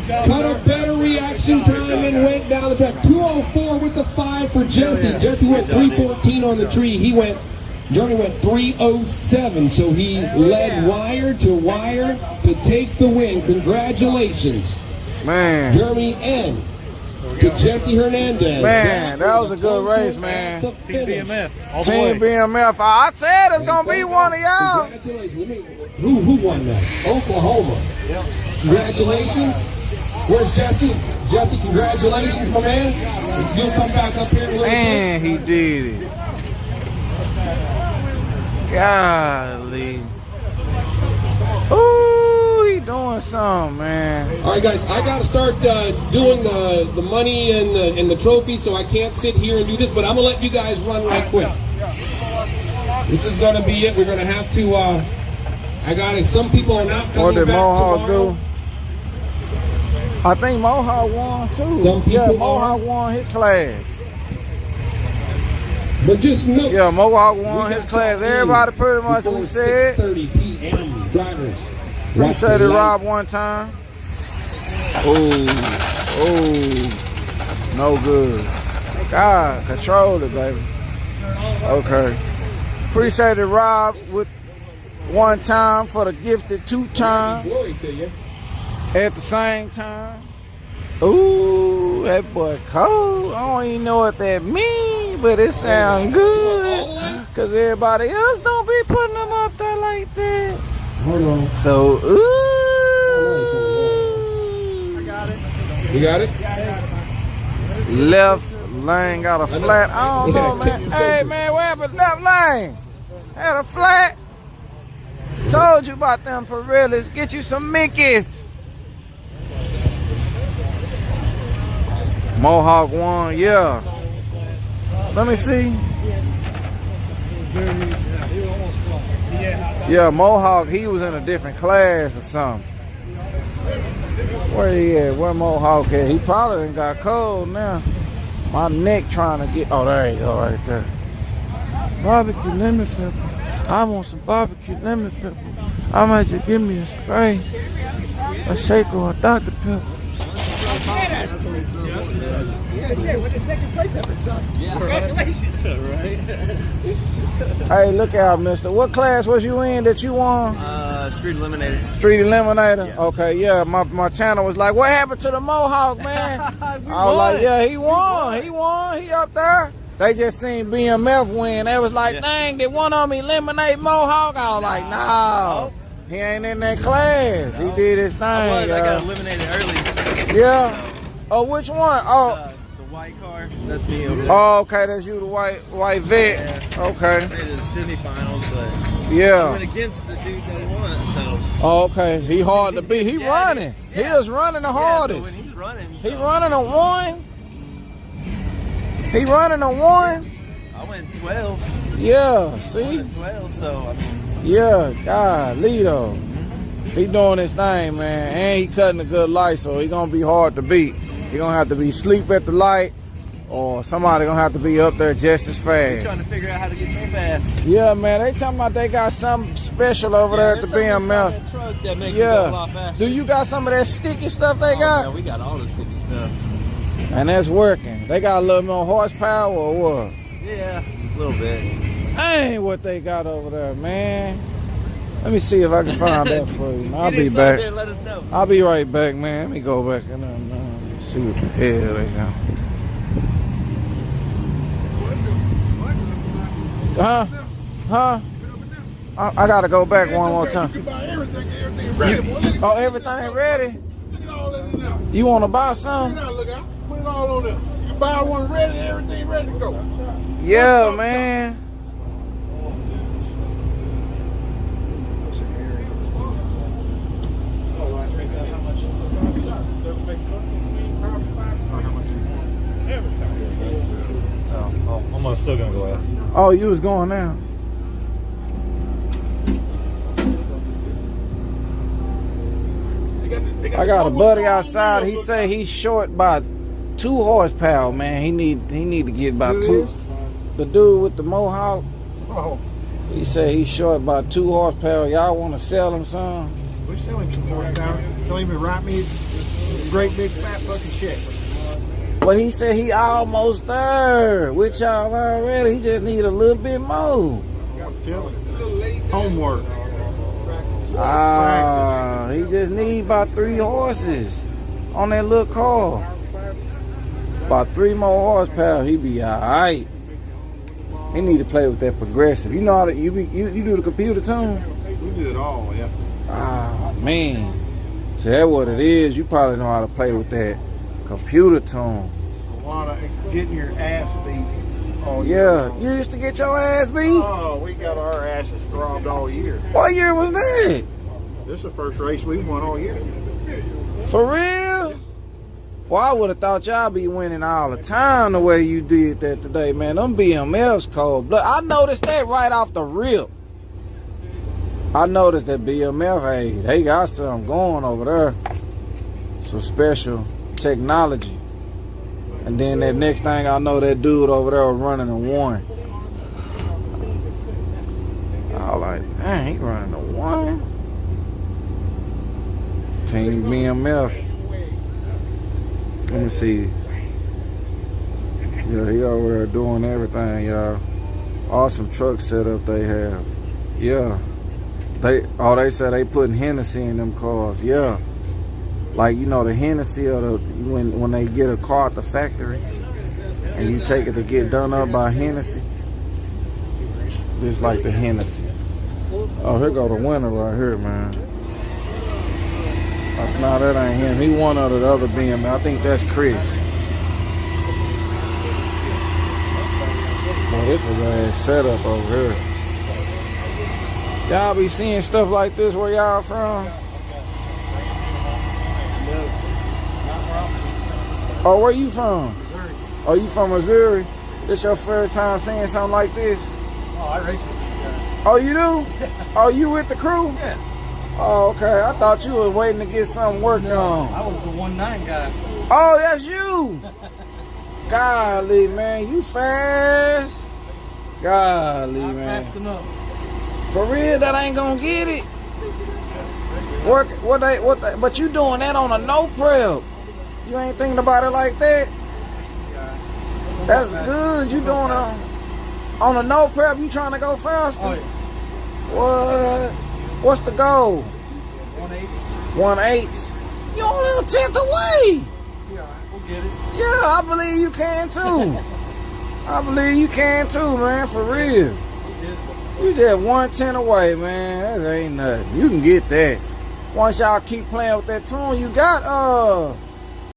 Cut a better reaction time and went down the track. 2:04 with the 5 for Jesse. Jesse went 3:14 on the tree. Journey went 3:07, so he led wire to take the win. Congratulations, man. Jeremy N. to Jesse Hernandez. Man, that was a good race, man. Team BMF. Team BMF. I said it's gonna be one of y'all. Congratulations. Who won that? Oklahoma. Yep. Congratulations. Where's Jesse? Jesse, congratulations, my man. You'll come back up here in a little bit. Man, he did it. Golly. Ooh, he doing something, man. All right, guys, I got to start doing the money and the trophy, so I can't sit here and do this, but I'm going to let you guys run right quick. This is going to be it. We're going to have to, I got it. Some people are not coming what did back Mohawk tomorrow. do? I think Mohawk won, too. Some people Mohawk won his class. But just know, yeah, Mohawk won his class. Everybody pretty much we said. 6:30 p.m. drivers. Appreciate it, Rob, one time. Oh, no good. God, control it, baby. Okay. Appreciate it, Rob, with one time for the gifted 2 times. Glory to you. At the same time. Ooh, that boy cold. I don't even know what that means, but it sounds good. Cause everybody else don't be putting them up there like that. Hold on. So, ooh. I got it. You got it? Left lane got a flat. I don't know, man. Hey, man, what happened? Left lane had a flat. Told you about them Pirellis. Get you some Mickeys. Mohawk won, yeah. Let me see. Yeah, Mohawk, he was in a different class or something. Where he at? Where Mohawk at? He probably done got cold now. My neck trying to get, oh, there you go, right there. Barbecue lemon pepper. I want some barbecue lemon pepper. I might just give me a spray, a shake, or a Dr. Pepper. Congratulations. Hey, look out, mister. What class was you in that you won? Street Eliminator. Street Eliminator? Yeah. Okay, yeah. My channel was like, what happened to the Mohawk, man? I was like, yeah, he won. He won. He up there. They just seen BMF win. They was like, dang, did one of them eliminate Mohawk? I was like, no. He ain't in that class. He did his thing. I got eliminated early. Yeah. Oh, which one? Oh. The white car. That's me over there. Oh, okay. That's you, the white vet. Yeah. Okay. I made it to the semifinals, but I yeah. went against the dude that won, so. Oh, okay. He hard to beat. He running. He is running the hardest. So when he's running. He running a 1. He running a 1. I went 12. Yeah, see? I went 12, so I mean. Yeah, golly though. He doing his thing, man. And he cutting a good light, so he gonna be hard to beat. He gonna have to be sleep at the light, or somebody gonna have to be up there just as fast. He's trying to figure out how to get me fast. Yeah, man, they talking about they got something special over there at the BMF. Truck that makes it go a lot faster. Do you got some of that sticky stuff they got? Yeah, we got all the sticky stuff. And that's working. They got a little more horsepower or what? Yeah, a little bit. Ain't what they got over there, man. Let me see if I can find that for you. I'll be back. There, let us know. I'll be right back, man. Let me go back and see what the hell they got. Huh? I gotta go back one more time. Oh, everything ready? You wanna buy some? Look out. Put it all on there. You buy one ready, everything ready to go. Yeah, man. I'm still gonna go ask. Oh, you was going now. I got a buddy outside. He say he's short by 2 horsepower, man. He need to get about 2. The dude with the Mohawk. Oh. He said he's short by 2 horsepower. Y'all want to sell him some? We sell him some horsepower. Tell him to write me a great big fat fucking check. But he said he almost there with y'all already. He just need a little bit more. Tell him. Homework. Ah, he just need about 3 horses on that little car. About 3 more horsepower, he be alright. He need to play with that progressive. You know how to you do the computer tune? We do it all, yeah. Ah, man. See, that's what it is. You probably know how to play with that computer tune. A lot of getting your ass beat. All Yeah, year. you used to get your ass beat? Oh, we got our asses throbbed all year. What year was that? This is the first race we won all year. For real? Well, I would have thought y'all be winning all the time the way you did that today, man. Them BMFs cold. Look, I noticed that right off the rip. I noticed that BMF, hey, they got something going over there. Some special technology. And then that next thing I know, that dude over there was running a 1. I was like, man, he running a 1? Team BMF. Let me see. Yeah, he over there doing everything, y'all. Awesome truck setup they have. Yeah. They said they putting Hennessy in them cars. Yeah. Like, you know, the Hennessy or the when they get a car at the factory and you take it to get done up by Hennessy. Just like the Hennessy. Oh, here go the winner right here, man. No, that ain't him. He one of the other BMF. I think that's Chris. Boy, this is a setup over here. Y'all be seeing stuff like this where y'all from? Oh, where you from? Missouri. Oh, you from Missouri? This your first time seeing something like this? Oh, I race with these guys. Oh, you do? Oh, you with the crew? Yeah. Oh, okay. I thought you was waiting to get something working on. I was the 1.9 guy. Oh, that's you. Golly, man, you fast. Golly, I'm man. fast enough. For real, that ain't gonna get it. Work, but you doing that on a no prep. You ain't thinking about it like that. That's good. You doing on a no prep. You trying to go faster? Oh, yeah. What? What's the goal? 1.8. 1/8. You only a 10th away. Yeah, we'll get it. Yeah, I believe you can too. I believe you can too, man. For real. You just 1/10 away, man. That ain't nothing. You can get that. Once y'all keep playing with that tune, you got